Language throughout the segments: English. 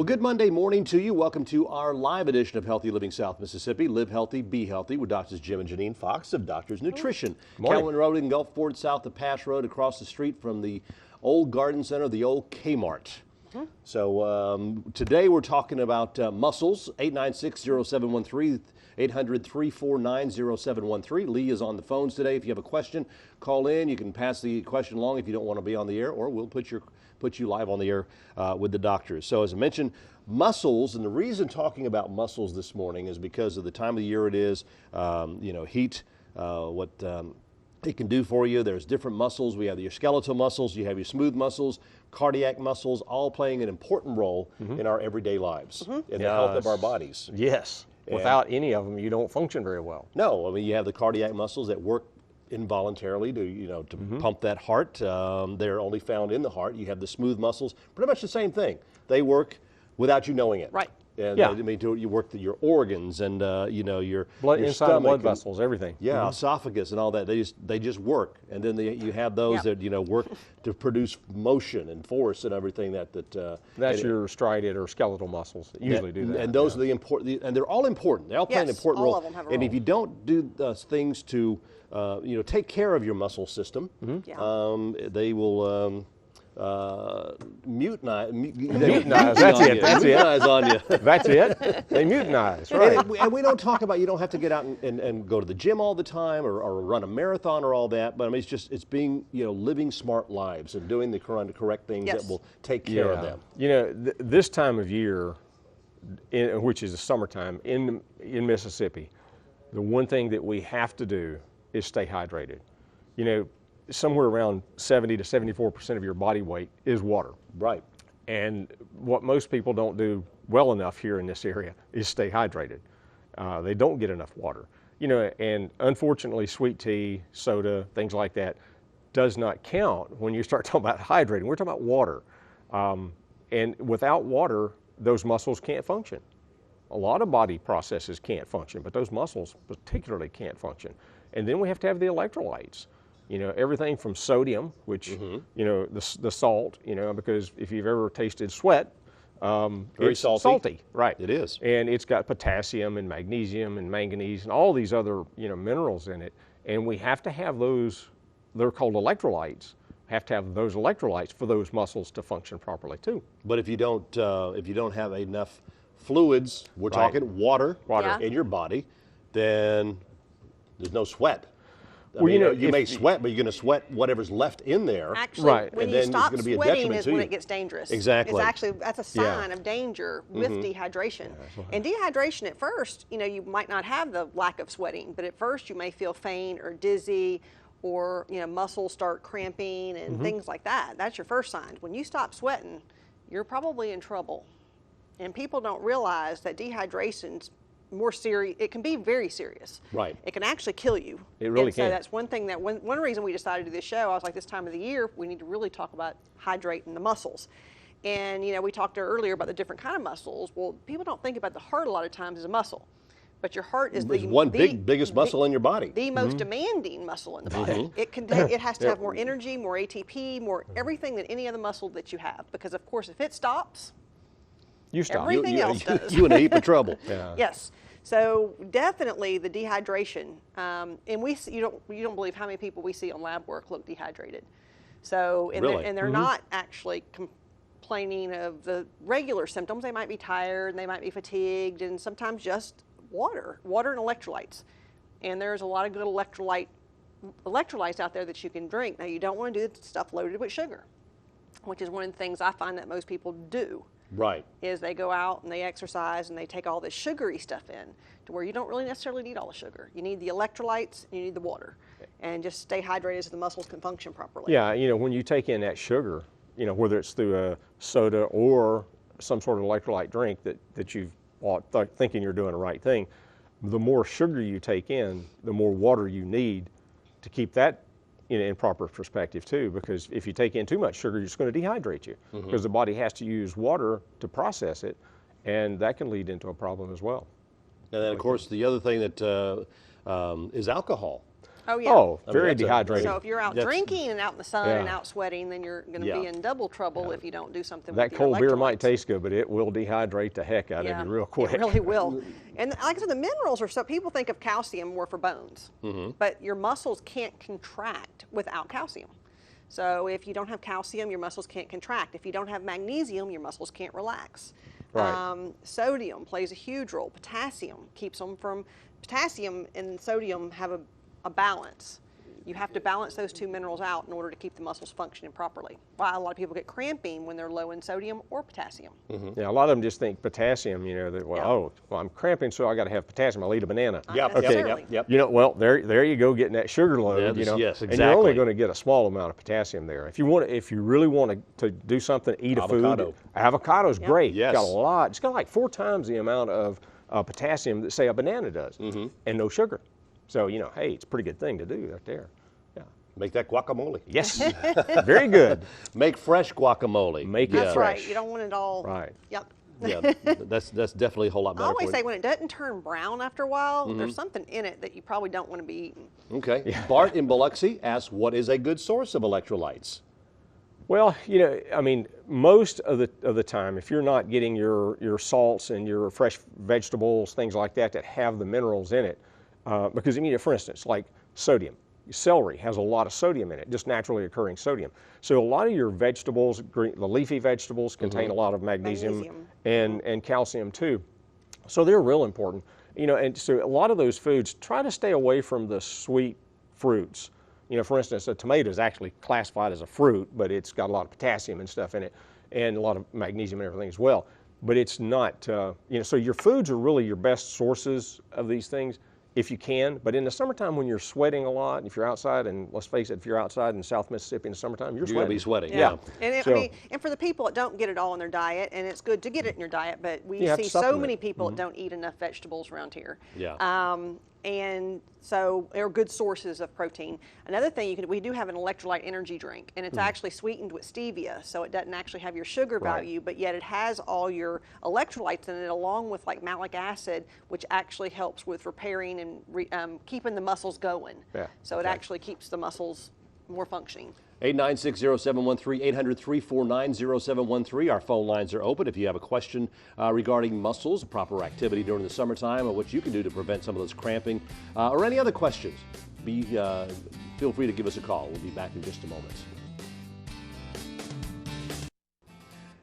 Well, good Monday morning to you. Welcome to our live edition of Healthy Living South Mississippi. Live healthy, be healthy with Doctors Jim and Janine Fox of Doctors Nutrition. Calvin Road in Gulfport, south of Pass Road, across the street from the old garden center, the old Kmart. So today we're talking about muscles, 896-0713, 800-349-0713. Lee is on the phones today. If you have a question, call in. You can pass the question along if you don't want to be on the air, or we'll put you live on the air with the doctors. So as I mentioned, muscles, and the reason talking about muscles this morning is because of the time of the year it is, heat, what it can do for you. There's different muscles. We have your skeletal muscles, you have your smooth muscles, cardiac muscles, all playing an important role in our everyday lives, in the health of our bodies. Yes. Without any of them, you don't function very well. No, I mean, you have the cardiac muscles that work involuntarily to pump that heart. They're only found in the heart. You have the smooth muscles, pretty much the same thing. They work without you knowing it. Right. And you work your organs and your blood your inside stomach blood vessels, everything. Yeah, esophagus and all that. They just work. And then you have those that work to produce motion and force and everything that's your striated or skeletal muscles that usually do that. And those are the important, and they're all important. They all play an important role. All of them have a and role. if you don't do things to take care of your muscle system, they will mutinize. That's it. That's it. Mutinize on you. That's it. They mutinize, right? And we don't talk about, you don't have to get out and go to the gym all the time or run a marathon or all that, but I mean, it's being, living smart lives and doing the correct things that will take care of them. This time of year, which is the summertime in Mississippi, the one thing that we have to do is stay hydrated. Somewhere around 70 to 74% of your body weight is water. Right. And what most people don't do well enough here in this area is stay hydrated. They don't get enough water. And unfortunately, sweet tea, soda, things like that does not count when you start talking about hydrating. We're talking about water. And without water, those muscles can't function. A lot of body processes can't function, but those muscles particularly can't function. And then we have to have the electrolytes. Everything from sodium, which, the salt, because if you've ever tasted sweat, Very it's salty. Right. It is. And it's got potassium and magnesium and manganese and all these other, minerals in it. And we have to have those, they're called electrolytes, have to have those electrolytes for those muscles to function properly too. But if you don't have enough fluids, we're talking water in your body, then there's no sweat. I mean, you may sweat, but you're going to sweat whatever's left in there. Actually, when And you then stop it's gonna be a sweating detriment is to when you. it gets dangerous. Exactly. That's a sign of danger with dehydration. And dehydration at first, you might not have the lack of sweating, but at first you may feel faint or dizzy, or muscles start cramping and things like that. That's your first sign. When you stop sweating, you're probably in trouble. And people don't realize that dehydration's more serious. It can be very serious. Right. It can actually kill you. It really So can. that's one thing that one reason we decided to do this show. I was like, this time of the year, we need to really talk about hydrating the muscles. And we talked earlier about the different kind of muscles. Well, people don't think about the heart a lot of times as a muscle, but your heart is It's biggest muscle in your body. the most demanding muscle in the body. It has to have more energy, more ATP, more everything than any other muscle that you have. Because of course, if it stops, You stop. everything else does. You in a heap of trouble. Yes. So definitely the dehydration, and you don't believe how many people we see on lab work look dehydrated. So and they're not actually complaining of the regular symptoms. They might be tired, and they might be fatigued, and sometimes just water and electrolytes. And there's a lot of good electrolytes out there that you can drink. Now you don't want to do stuff loaded with sugar, which is one of the things I find that most people do. Right. Is they go out and they exercise and they take all this sugary stuff in to where you don't really necessarily need all the sugar. You need the electrolytes and you need the water, and just stay hydrated so the muscles can function properly. Yeah, when you take in that sugar, whether it's through a soda or some sort of electrolyte drink that you've bought thinking you're doing the right thing, the more sugar you take in, the more water you need to keep that in proper perspective too, because if you take in too much sugar, it's going to dehydrate you because the body has to use water to process it, and that can lead into a problem as well. And then, of course, the other thing that is alcohol. Oh, yeah. Oh, I mean, very that's dehydrated. So if you're out drinking and out in the sun and Yeah. out sweating, then you're going to Yeah. be in double trouble if you don't do something That with your cold beer might electrolytes. taste good, but it will dehydrate the heck out of you real quick. It really will. And like I said, the minerals are so, people think of calcium more for bones, but your muscles can't contract without calcium. So if you don't have calcium, your muscles can't contract. If you don't have magnesium, your muscles can't relax. Right. Sodium plays a huge role. Potassium keeps them from, potassium and sodium have a balance. You have to balance those two minerals out in order to keep the muscles functioning properly. Why a lot of people get cramping when they're low in sodium or potassium. Yeah, a lot of them just think potassium, you know, that, well, I'm cramping, so I got to have potassium. I'll eat a banana. Yep, necessarily. You know, well, there you go, getting that sugar load. Yeah, you know, yes, and you're only exactly. going to get a small amount of potassium there. If you really want to do something, eat a Avocado. food. Avocado's great. Yes. It's got a lot. It's got like 4 times the amount of potassium that say a banana does, and no sugar. So you know, hey, it's a pretty good thing to do right there. Yeah. Make that guacamole. Yes. Very good. Make fresh guacamole. Make it That's fresh. right. You don't want it all. Right. Yep. Yeah, that's definitely a whole lot I better always for say you. when it doesn't turn brown after a while, there's something in it that you probably don't want to be eating. Okay. Bart in Biloxi asks, what is a good source of electrolytes? Well, you know, I mean, most of the time, if you're not getting your salts and your fresh vegetables, things like that have the minerals in it, because I mean, for instance, like sodium. Celery has a lot of sodium in it, just naturally occurring sodium. So a lot of your vegetables, the leafy vegetables, contain a lot of magnesium. And calcium too. So they're real important. You know, and so a lot of those foods, try to stay away from the sweet fruits. You know, for instance, a tomato is actually classified as a fruit, but it's got a lot of potassium and stuff in it, and a lot of magnesium and everything as well. But it's not, you know, so your foods are really your best sources of these things if you can. But in the summertime when you're sweating a lot, if you're outside, and let's face it, if you're outside in South Mississippi in the summertime, you're You're going to sweating. be sweating. And So- I mean, and for the people that don't get it all in their diet, and it's good to get it in your diet, but we You have see to so supplement. many people that don't eat enough vegetables around here. Yeah. And so they're good sources of protein. Another thing, we do have an electrolyte energy drink, and it's actually sweetened with stevia, so it doesn't actually have your sugar value, but yet it has all your electrolytes in it, along with like malic acid, which actually helps with repairing and keeping the muscles going. Yeah. So it actually keeps the muscles more functioning. 896-0713, 800-349-0713. Our phone lines are open. If you have a question regarding muscles, proper activity during the summertime, or what you can do to prevent some of those cramping, or any other questions, feel free to give us a call. We'll be back in just a moment.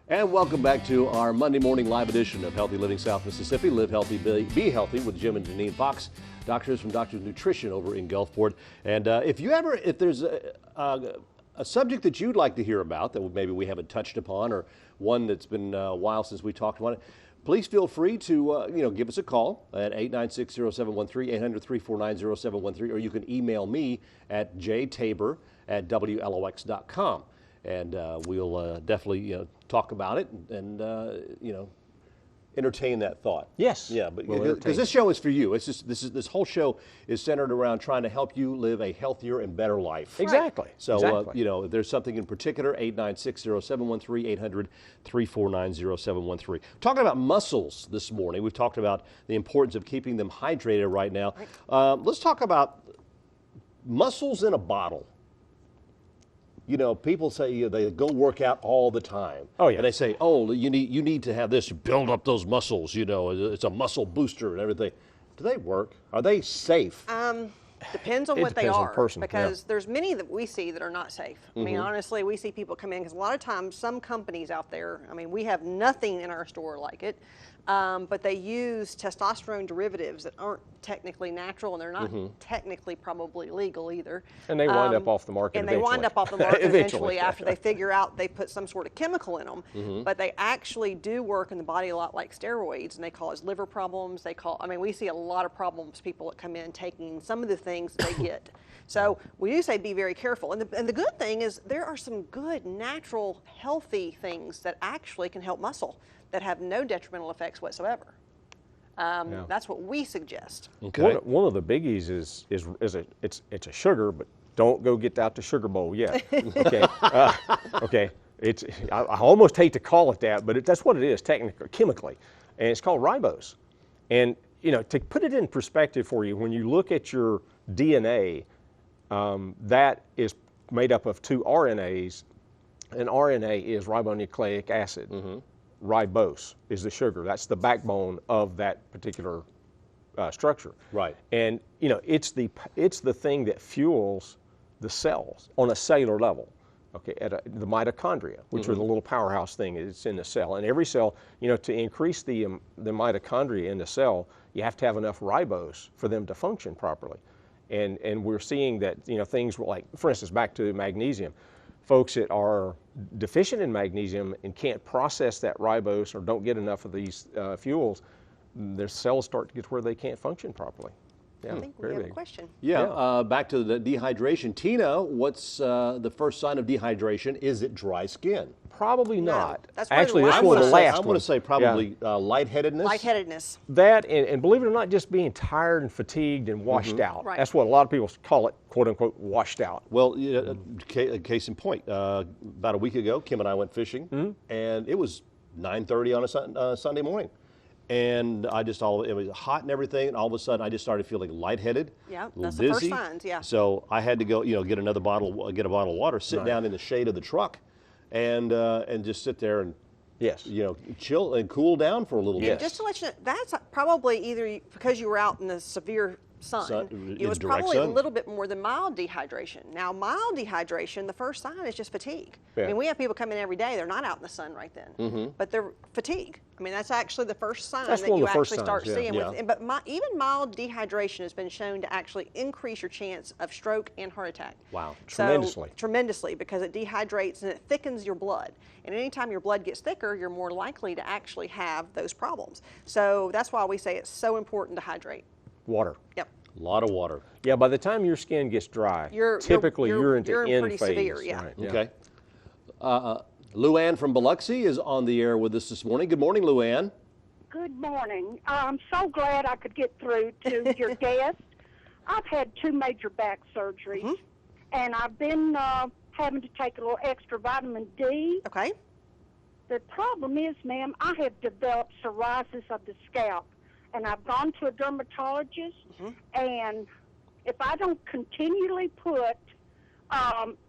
And welcome back to our Monday morning live edition of Healthy Living South Mississippi. Live healthy, be healthy with Jim and Janine Fox, doctors from Doctors Nutrition over in Gulfport. And if there's a subject that you'd like to hear about that maybe we haven't touched upon, or one that's been a while since we talked about it, please feel free to give us a call at 896-0713, 800-349-0713, or you can email me at jtabor@wlox.com. And we'll definitely talk about it and entertain that thought. Yes. Yeah, but We'll entertain because this show is for you. It's just this whole show is centered around trying to help you live a healthier and better life. Exactly. So Exactly. if there's something in particular, 896-0713, 800-349-0713. Talking about muscles this morning, we've talked about the importance of keeping them hydrated right now. Let's talk about muscles in a bottle. You know, people say they go work out all the time. Oh, yeah. And they say, oh, you need to have this, build up those muscles, it's a muscle booster and everything. Do they work? Are they safe? Depends on It what they depends on are, person, because there's many that we see that are not safe. I mean, honestly, we see people come in, because a lot of times some companies out there, I mean, we have nothing in our store like it, but they use testosterone derivatives that aren't technically natural, and they're not technically probably legal either. And they wind up off the market And they wind eventually. up off the market Eventually. eventually after they figure out they put some sort of chemical in them. But they actually do work in the body a lot like steroids, and they cause liver problems. We see a lot of problems, people that come in taking some of the things they get. So we do say be very careful. And the good thing is there are some good, natural, healthy things that actually can help muscle that have no detrimental effects whatsoever. That's what we suggest. Okay. One of the biggies is it's a sugar, but don't go get out the sugar bowl yet. Okay. Okay. I almost hate to call it that, but that's what it is technically, chemically, and it's called ribose. And to put it in perspective for you, when you look at your DNA, that is made up of 2 RNAs. An RNA is ribonucleic acid. Ribose is the sugar. That's the backbone of that particular structure. Right. And you know, it's the thing that fuels the cells on a cellular level. Okay, the mitochondria, which are the little powerhouse thing, it's in the cell. And every cell, you know, to increase the mitochondria in the cell, you have to have enough ribose for them to function properly. And we're seeing that, you know, things like, for instance, back to magnesium. Folks that are deficient in magnesium and can't process that ribose or don't get enough of these fuels, their cells start to get to where they can't function properly. Yeah, I think we have a question. Yeah, back to the dehydration. Tina, what's the first sign of dehydration? Is it dry skin? Probably not. That's probably Actually, the that's last one of the one. last I ones. want to say probably lightheadedness. Lightheadedness. That, and believe it or not, just being tired and fatigued and washed out. Right. That's what a lot of people call it, quote unquote, washed out. Well, case in point, about a week ago, Kim and I went fishing, and it was 9:30 on a Sunday morning. And it was hot and everything, and all of a sudden I just started feeling lightheaded. Yeah, a little that's dizzy. the first signs, yeah. So I had to go, get a bottle of water, sit down in the shade of the truck, and just sit there and Yes. chill and cool down for a little bit. And just to let you know, that's probably either because you were out in the severe sun, in it was direct probably sun. a little bit more than mild dehydration. Now, mild dehydration, the first sign is just fatigue. Yeah. I mean, we have people come in every day, they're not out in the sun right then, but they're fatigue. I mean, that's actually the first sign That's that one you of the first actually start signs, yeah. seeing. Yeah. But even mild dehydration has been shown to actually increase your chance of stroke and heart attack. Wow. So, Tremendously. tremendously, because it dehydrates and it thickens your blood. And anytime your blood gets thicker, you're more likely to actually have those problems. So that's why we say it's so important to hydrate. Water. Yep. A lot of water. Yeah, by the time your skin gets dry, typically you're into in end pretty phase. severe, yeah. Right, yeah. Okay. Luann from Biloxi is on the air with us this morning. Good morning, Luann. Good morning. I'm so glad I could get through to your guest. I've had 2 major back surgeries, and I've been having to take a little extra vitamin D. Okay. The problem is, ma'am, I have developed psoriasis of the scalp, and I've gone to a dermatologist, and if I don't continually put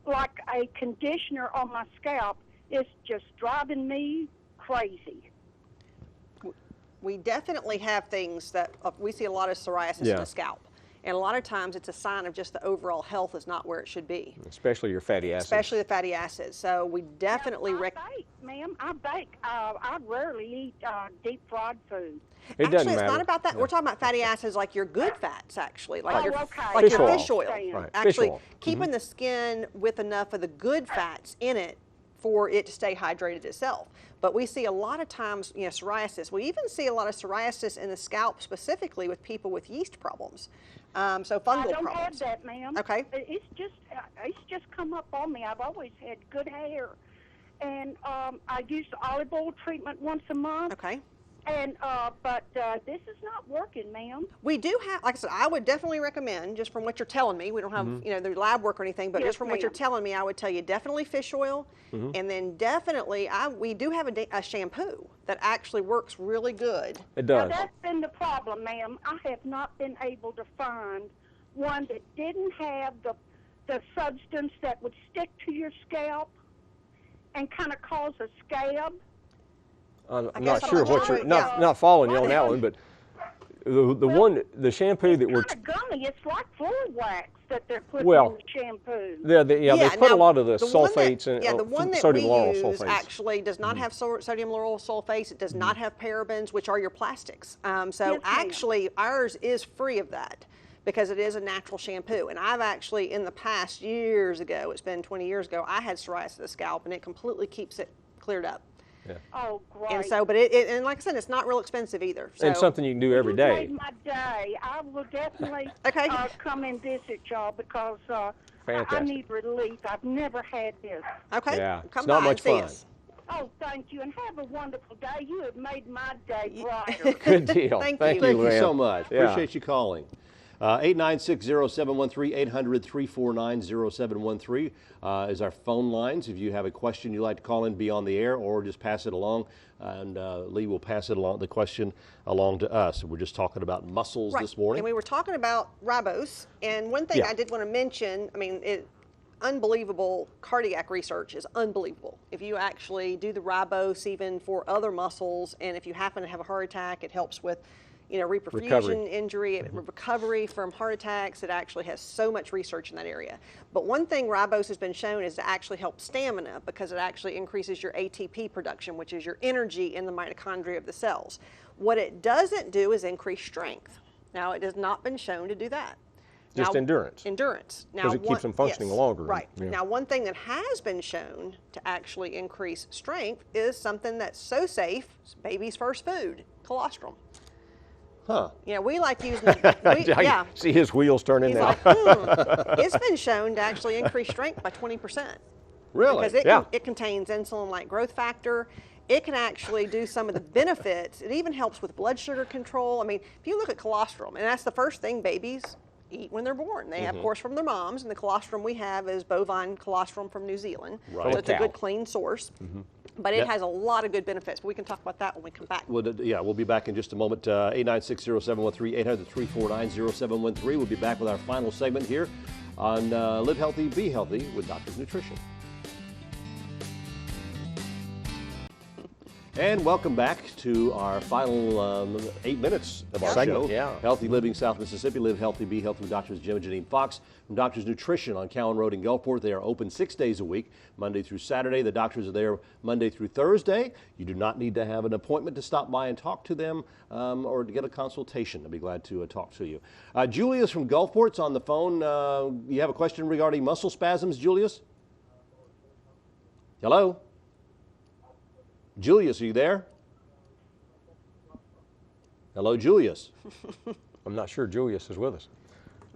like a conditioner on my scalp, it's just driving me crazy. We definitely have things that we see a lot of psoriasis in the scalp. And a lot of times it's a sign of just the overall health is not where it should be. Especially your fatty acids. Especially the fatty acids. So we definitely I bake, ma'am. I bake. I rarely eat deep fried food. It Actually, doesn't it's matter. not about that. We're talking about fatty acids like your good fats, actually. Like your okay. like Fish your oil. fish oil. Right. Fish Actually, oil. keeping the skin with enough of the good fats in it for it to stay hydrated itself. But we see a lot of times, psoriasis. We even see a lot of psoriasis in the scalp, specifically with people with yeast problems. So fungal I don't problems. have that, ma'am. Okay. It's just come up on me. I've always had good hair, and I use the olive oil treatment once a month. Okay. And but this is not working, ma'am. We do have, like I said, I would definitely recommend, just from what you're telling me, we don't have, the lab work or anything, but Yes, just from what you're ma'am. telling me, I would tell you definitely fish oil, and then definitely, we do have a shampoo that actually works really good. It Now does. that's been the problem, ma'am. I have not been able to find one that didn't have the substance that would stick to your scalp and kind of cause a scab. I'm I not guess sure I'm what not you're sure, not following you on that one, but the shampoo that we're It's kind of gummy. It's like floor wax that they're putting Well, in the shampoo. they put a now, lot of the one sulfates that, in Yeah, the one that sodium we lauryl use sulfates. actually does not have sodium lauryl sulfates. It does not have parabens, which are your plastics. So Yes, ma'am. actually, ours is free of that because it is a natural shampoo. And I've actually, in the past, years ago, it's been 20 years ago, I had psoriasis of the scalp, and it completely keeps it cleared up. Oh, great. And so, but and like I said, it's not real expensive either. So, And something you can do every You day. made my day. I will definitely Okay. come and visit y'all because I Fantastic. need relief. I've never had this. Okay, Yeah, come it's not by much and see fun. us. Oh, thank you, and have a wonderful day. You have made my day brighter. Good deal. Thank Thank you. you, Thank you Luann. so much. Yeah. Appreciate you calling. 8960713, 800-349-0713 is our phone lines. If you have a question you'd like to call in, be on the air, or just pass it along, and Lee will pass it along, the question along to us. We're just talking about mussels this morning. And we were talking about ribose, and one thing I did want to mention, I mean, unbelievable cardiac research is unbelievable. If you actually do the ribose even for other muscles, and if you happen to have a heart attack, it helps with reperfusion injury, recovery from heart attacks. It actually has so much research in that area. But one thing ribose has been shown is to actually help stamina, because it actually increases your ATP production, which is your energy in the mitochondria of the cells. What it doesn't do is increase strength. Now, it has not been shown to do that. Just endurance. Endurance. Because it keeps them functioning longer. Right. Yeah. Now, one thing that has been shown to actually increase strength is something that's so safe, baby's first food, colostrum. Huh. We like using I see his wheels turning now. It's been shown to actually increase strength by 20%. Really? Because it contains insulin-like growth factor. It can actually do some of the benefits. It even helps with blood sugar control. I mean, if you look at colostrum, and that's the first thing babies eat when they're born. They have, of course, from their moms, and the colostrum we have is bovine colostrum from New Zealand. Right. So it's a good, clean source. But it has a lot of good benefits. But we can talk about that when we come back. Well, we'll be back in just a moment. 8960713, 800-349-0713. We'll be back with our final segment here on Live Healthy, Be Healthy with Doctor's Nutrition. And welcome back to our final 8 minutes of our show. Healthy Living South Mississippi. Live Healthy, Be Healthy with Doctors Jim and Janine Fox from Doctors Nutrition on Cowan Road in Gulfport. They are open 6 days a week, Monday through Saturday. The doctors are there Monday through Thursday. You do not need to have an appointment to stop by and talk to them or to get a consultation. I'd be glad to talk to you. Julius from Gulfport's on the phone. You have a question regarding muscle spasms, Julius? Hello? Julius, are you there? Hello, Julius. I'm not sure Julius is with us.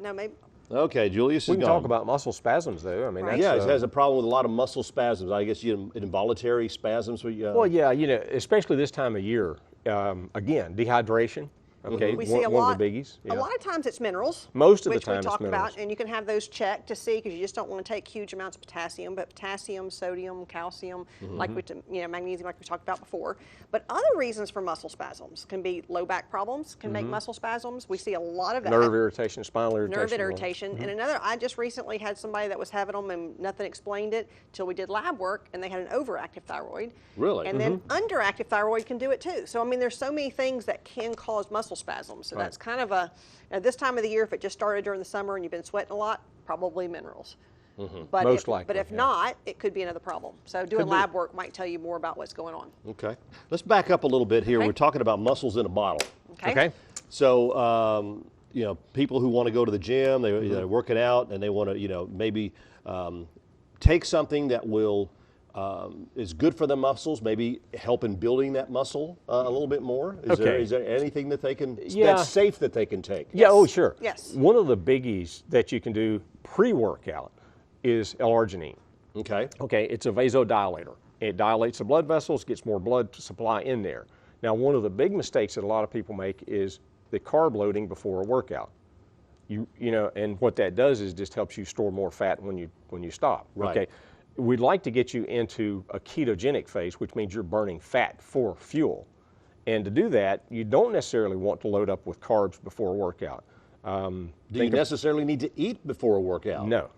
No, maybe. Okay, Julius is gone. We can talk about muscle spasms, though. I mean, Right. Yeah, he has a problem with a lot of muscle spasms. I guess involuntary spasms. Well, yeah, especially this time of year. Again, dehydration. Okay, We see one of the biggies. A lot of times it's minerals. Most of the which time we it's talk minerals. about, and you can have those checked to see, because you just don't want to take huge amounts of potassium. But potassium, sodium, calcium, magnesium, like we talked about before. But other reasons for muscle spasms can be low back problems, can make muscle spasms. We see a lot of that. Nerve irritation, spinal irritation. Nerve irritation. And I just recently had somebody that was having them and nothing explained it till we did lab work, and they had an overactive thyroid. Really? And then underactive thyroid can do it too. So I mean, there's so many things that can cause muscle spasms. So that's kind of this time of the year, if it just started during the summer and you've been sweating a lot, probably minerals. But Most likely. But if not, it could be another problem. So doing lab work might tell you more about what's going on. Okay. Let's back up a little bit here. Okay. We're talking about muscles in a bottle. Okay. So, people who want to go to the gym, they're working out, and they want to, maybe take something that will is good for the muscles, maybe help in building that muscle a little bit more. Is there anything that they can that's safe that they can take? Yeah. Oh, sure. Yes. One of the biggies that you can do pre-workout is L-arginine. Okay. Okay, it's a vasodilator. It dilates the blood vessels, gets more blood supply in there. Now, one of the big mistakes that a lot of people make is the carb loading before a workout. And what that does is just helps you store more fat when you stop. Right. Okay. We'd like to get you into a ketogenic phase, which means you're burning fat for fuel. And to do that, you don't necessarily want to load up with carbs before a workout. Do you necessarily need to eat before a workout? No.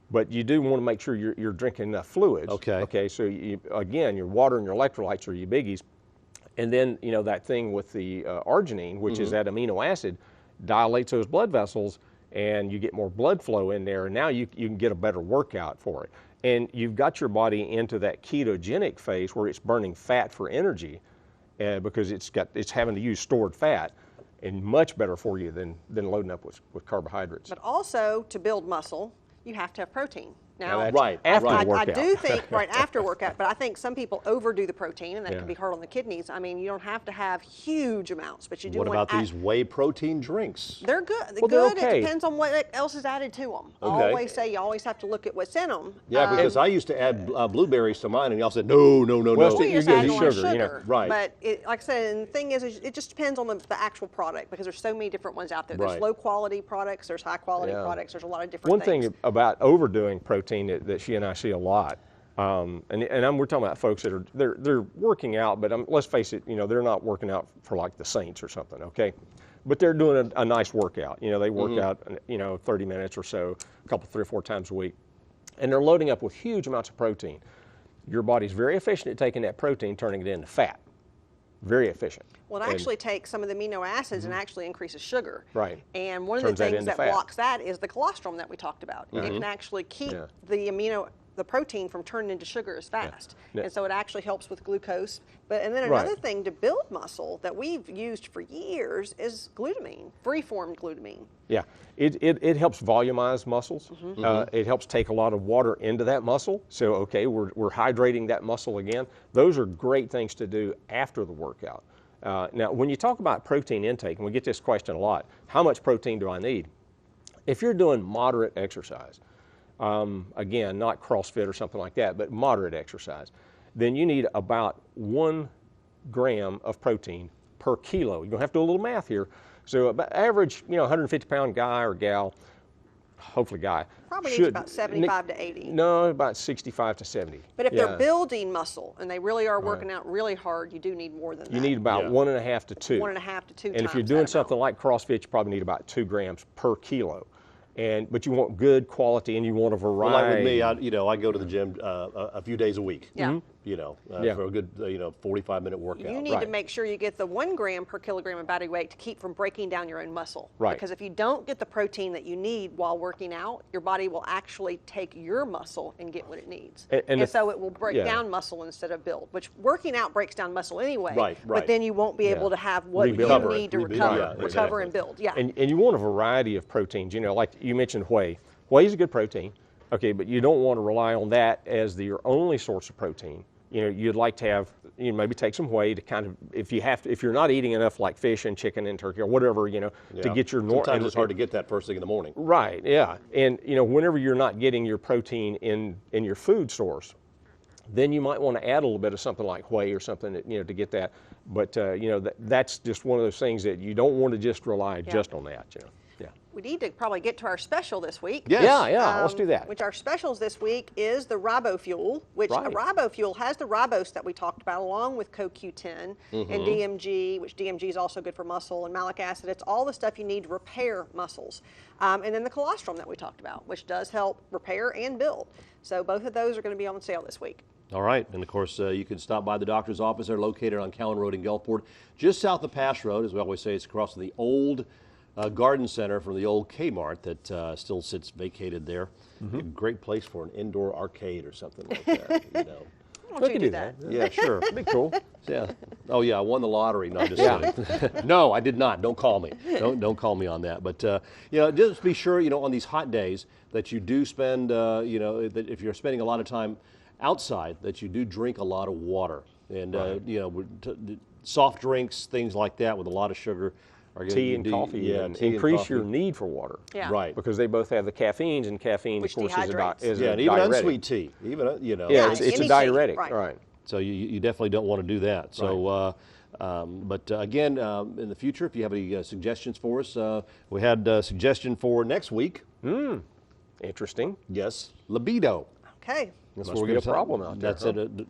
But you do want to make sure you're drinking enough fluids. Okay. Okay, so your water and your electrolytes are your biggies. And then, that thing with the arginine, which is that amino acid, dilates those blood vessels, and you get more blood flow in there, and now you can get a better workout for it. And you've got your body into that ketogenic phase where it's burning fat for energy because it's having to use stored fat, and much better for you than loading up with carbohydrates. But also, to build muscle, you have to have protein. Now, that's Right, after right. the workout. I do think right after workout, but I think some people overdo the protein, and that Yeah. can be hard on the kidneys. I mean, you don't have to have huge amounts, but you do What want. about these whey protein drinks? They're good. Well, they're good. okay. It depends on what else is added to them. I Okay. always say you always have to look at what's in them. Yeah, because I used to add blueberries to mine, and y'all said, no, no, no, Well, no. so You're you're just adding getting a lot of sugar, you know. sugar. Right. But like I said, and the thing is it just depends on the actual product, because there's so many different ones out there. Right. There's low quality products, there's high quality Yeah. products, there's a lot of different One things. thing about overdoing protein that she and I see a lot, we're talking about folks that are they're working out, but let's face it, they're not working out for like the Saints or something, okay? But they're doing a nice workout. They work out, 30 minutes or so, a couple, 3 or 4 times a week, and they're loading up with huge amounts of protein. Your body's very efficient at taking that protein, turning it into fat. Very efficient. Well, it actually takes some of the amino acids and actually increases sugar. Right. And one of Turns the that things into that fat. blocks that is the colostrum that we talked about. It can actually keep the protein from turning into sugar as fast. Yeah. And so it actually helps with glucose. And then Right. another thing to build muscle that we've used for years is glutamine, free-form glutamine. Yeah, it helps volumize muscles. It helps take a lot of water into that muscle. So, okay, we're hydrating that muscle again. Those are great things to do after the workout. Now, when you talk about protein intake, and we get this question a lot, how much protein do I need? If you're doing moderate exercise, again, not CrossFit or something like that, but moderate exercise, then you need about 1 gram of protein per kilo. You're gonna have to do a little math here. So about average, 150-pound guy or gal, hopefully guy, Probably needs about 75 to 80. No, about 65 to 70. But if Yeah. they're building muscle and they really are working out really hard, you do need more than that. You need about 1.5 to 2. 1.5 to 2 And times if you're doing that something amount. like CrossFit, you probably need about 2 grams per kilo. But you want good quality and you want a Well, variety. like with me, I go to the gym a few days a week. Yeah. Yeah. For a good 45-minute workout. You need to Right. make sure you get the 1 gram per kilogram of body weight to keep from breaking down your own muscle. Right. Because if you don't get the protein that you need while working out, your body will actually take your muscle and get what it needs. And So it will break yeah. down muscle instead of build, which working out breaks down muscle anyway. Right, right. But then you won't be able to have what Rebuild you it. need to Rebuild, recover, yeah, exactly. and build. Yeah. And you want a variety of proteins. Like you mentioned whey. Whey is a good protein, okay, but you don't want to rely on that as your only source of protein. You'd like to have, maybe take some whey to kind of, if you're not eating enough like fish and chicken and turkey or whatever, to get your normal. Sometimes it's hard to get that first thing in the morning. Right, yeah. And, whenever you're not getting your protein in your food source, then you might want to add a little bit of something like whey or something, to get that. But, that's just one of those things that you don't want to just rely just on that, Yeah. We need to probably get to our special this week. Yes. Yeah, let's do that. Which our specials this week is the RiboFuel, which Right. RiboFuel has the ribose that we talked about along with CoQ10 and DMG, which DMG is also good for muscle, and malic acid. It's all the stuff you need to repair muscles. And then the colostrum that we talked about, which does help repair and build. So both of those are going to be on sale this week. All right, and of course, you can stop by the doctor's office. They're located on Cowan Road in Gulfport, just south of Pass Road. As we always say, it's across the old garden center from the old Kmart that still sits vacated there. A great place for an indoor arcade or something like that. Why We don't you can do do that? Yeah, sure. That'd be cool. Yeah. Oh yeah, I won the lottery. No, just Yeah. kidding. No, I did not. Don't call me. Don't call me on that. But just be sure on these hot days that you do spend that if you're spending a lot of time outside, that you do drink a lot of water and soft drinks, things like that with a lot of sugar. Tea and coffee, Yeah, and tea and increase coffee. your need for water. Yeah. Right. Because they both have the caffeines, and caffeine, Which of course, dehydrates. is Yeah, a and even diuretic. unsweet tea. Even Yeah, Yeah, it's any a tea, diuretic, right. right. So you definitely don't want to do that. So, but again, in the future, if you have any suggestions for us, we had a suggestion for next week. Interesting. Yes, libido. Okay. That's Must what be we're a gonna problem talk- out there, That's huh? it.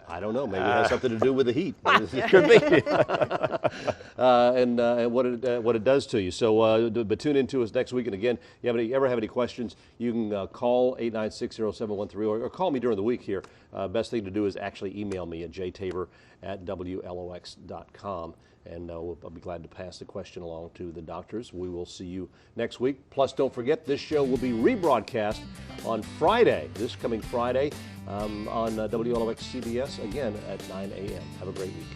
I don't know. Maybe it has something to do with the heat. Could be. and what it does to you. So, but tune in to us next week. And again, you ever have any questions, you can call 896-0713 or call me during the week here. Best thing to do is actually email me at jtaber@wlox.com. And I'll be glad to pass the question along to the doctors. We will see you next week. Plus, don't forget, this show will be rebroadcast on Friday, this coming Friday, on WLOX CBS, again at 9 a.m. Have a great week.